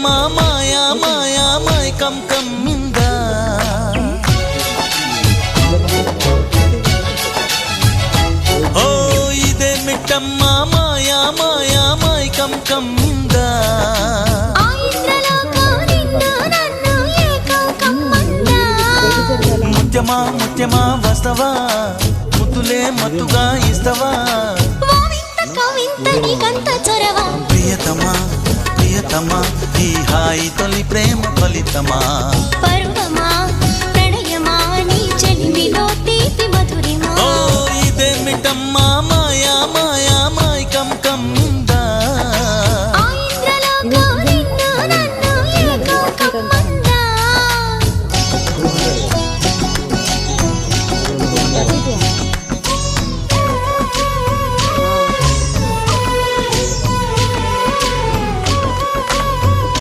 మిట్టమ్మ మాయా మాయా మైకం కమ్మిందా ఓ ఇదే మిట్టమ్మ మాయా మాయా మైకం కమ్మిందా ముత్యమా ముత్యమా వస్తవా ముద్దులే మత్తుగా ఇస్తవా ప్రియతమా ప్రియతమా ఈ హాయి తొలి ప్రేమ ఫలితమా పర్వమా ప్రణయమా నీ చెలిమిలో తీపి మధురిమా ఓ ఇదే మిట్టమ్మ మాయా మాయా మైకం కమ్మిందా